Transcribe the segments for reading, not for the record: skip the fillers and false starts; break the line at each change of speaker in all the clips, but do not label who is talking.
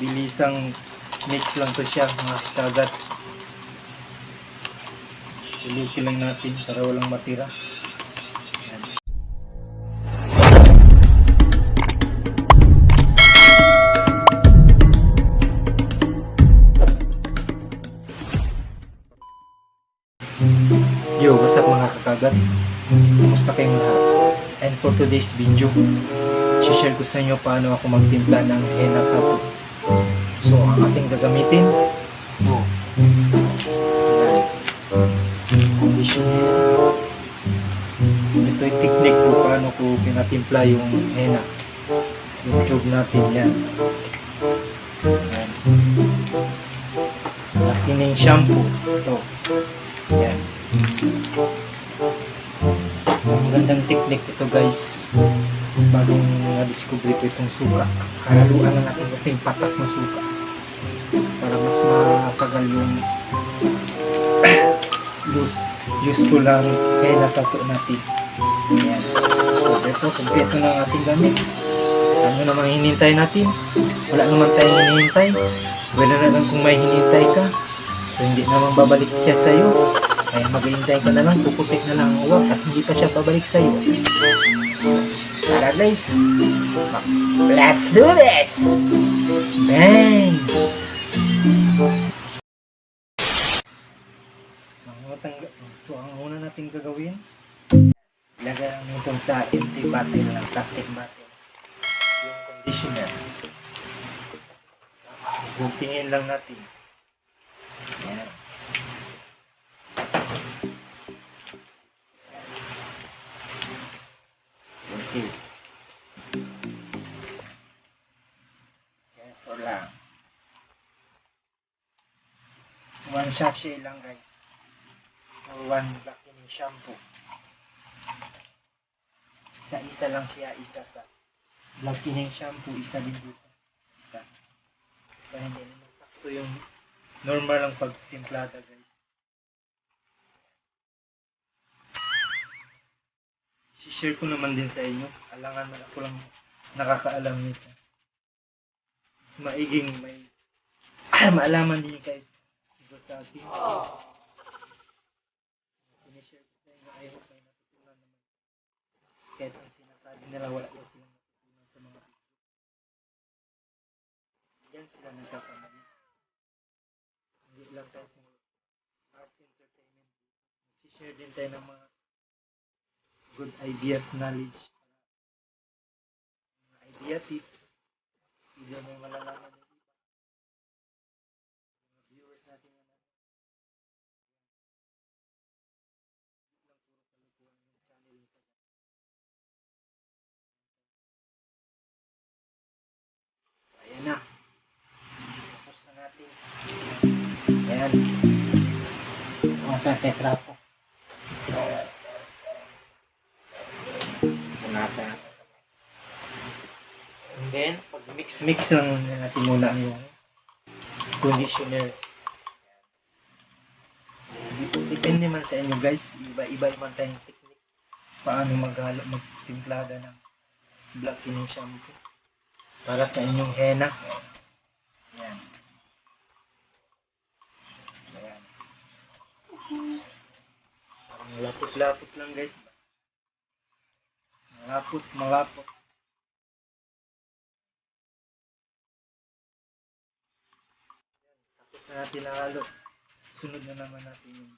Mabilisang mix lang to siya mga kagats. Ilukin lang natin para walang matira. Yan. Yo, what's up mga kakagats? Kumusta kayong lahat? And for today's video, share ko sa inyo paano ako magtimpla ng henna tattoo. So, ang ating gagamitin, conditioner. Ito yung technique ko paano ko pinatimpla yung henna. Yung tube natin yan. Yan. Nakining shampoo. Ito. Yan. Ang gandang technique ito guys. Bagong na-discover ko itong suka. Halaluan na natin kasi yung patak na suka. Para mas matagal yung useful lang henna tattoo natin. Ayan. So ito, kompleto na ang ating gamit. Ano naman hinintay natin? Wala naman tayong hinihintay. Wala na lang kung may hinintay ka. So hindi naman babalik siya sa'yo. Kaya maghihintay ka na lang, puputik na lang ang uwak at hindi pa siya pabalik sa'yo. So, tara guys! Let's do this! Bang! So ang una natin gagawin, ilagay lang nito sa empty bottle ng plastic bottle yung conditioner. Guntingin lang natin. Ayan. See. Careful lang. One sachet lang guys. Or one blackening shampoo. Isa-isa lang siya, isa sa blackening shampoo, isa din dito. Isa. Kaya hindi naman sakto yung normal lang pagtimplada guys. I-share ko naman din sa inyo. Alangan na ako lang nakakaalam nito. Mas maiging may maalaman din guys dito sa atin. Sinishare ko sa inyo. I hope may natutunan naman. Kahit ang sinasabi nila wala daw silang natutunan sa mga video. Yan sila nagkakamali. Hindi lang tayo sa art entertainment. I-share din tayo ng mga good ideas, knowledge, idea tips, hindi may malalaman ng iba. Mga viewers natin na lang puro kalukuhan yung channel nito. Ayan na. Tapos na natin. Ayan. Mga tetrapo. Punasa. And then, pag mix lang natin muna yung conditioner. Depende man sa inyo guys. Iba-iba man tayong technique. Paano magtimplada ng blackening shampoo. Para sa inyong henna. Ayan. Ayan. Parang lapot-lapot lang guys. Malapot. Tapos na natin nahalo. Sunod na naman natin yung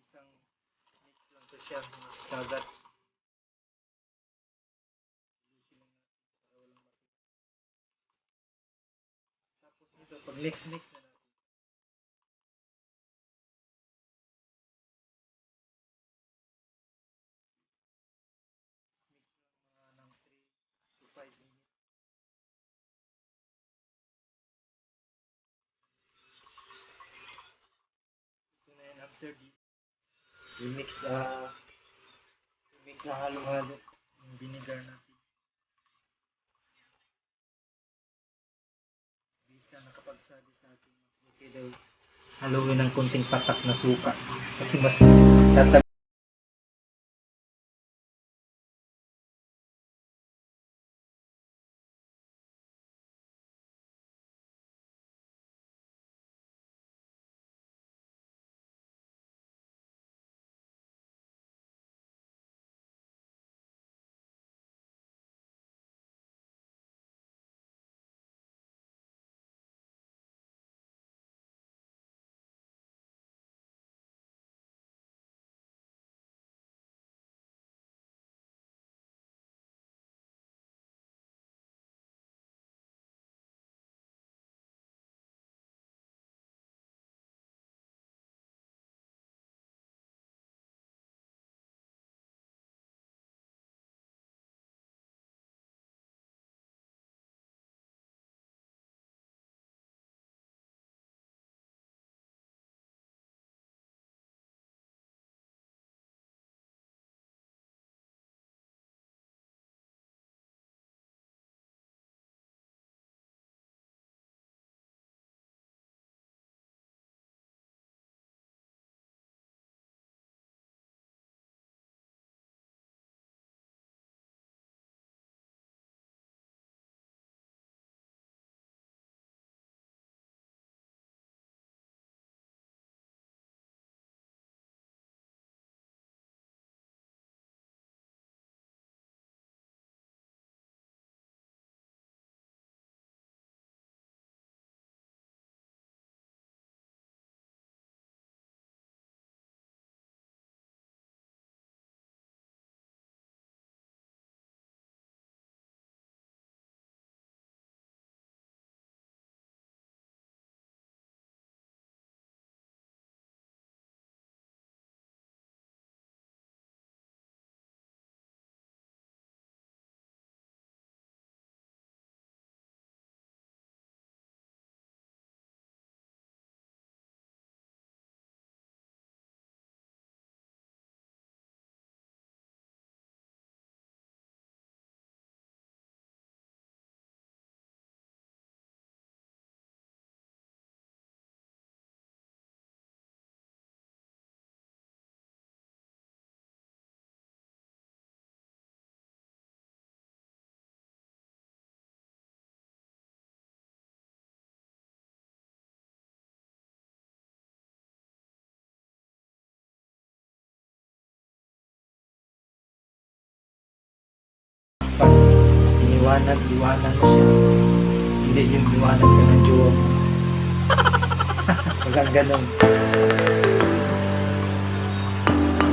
isang mix lang to siya. Sagat. Tapos nito, pag mix na natin. Mga ng 3 to 5 minutes. Ito na yan after this. We mix Halo-halo yung vinegar natin. Bisa nakapagsabi sa atin, okay daw haluin ng konting patak na suka. Kasi mas tatag pag iniwanag mo siya. Hindi yung iwanag ka ng jowa mo. Walang ganun.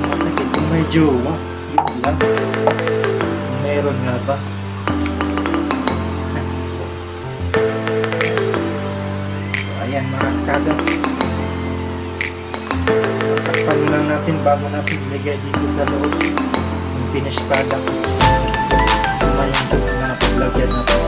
Masakit kung may jowa. Yun lang. Meron nga ba? So, ayan mga kada. Takpan lang natin bago natin ilagay dito sa loob. Yung finished product. Lumayan ito na paglagyan natin.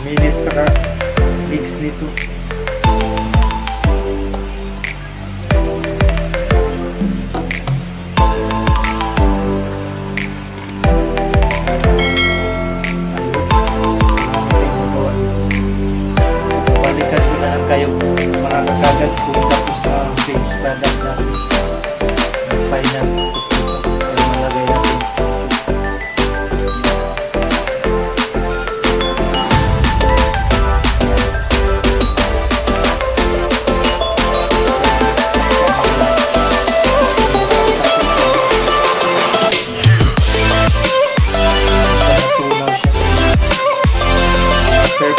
Minutes saka mix nito. Balikan ko na lang kayo mga kasagad kung tapos na ang finished product natin. Ang final. Kaya malagay natin.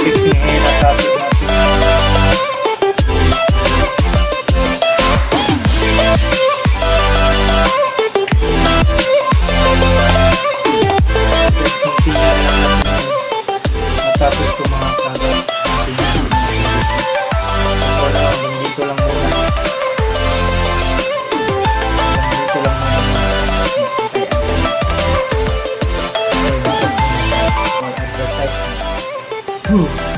fixing henna topic natin. Let's continue na lang natin matapos ko mga kagat. Ako na, hanggang dito lang muna. Hanggang dito lang muna. Advertisement.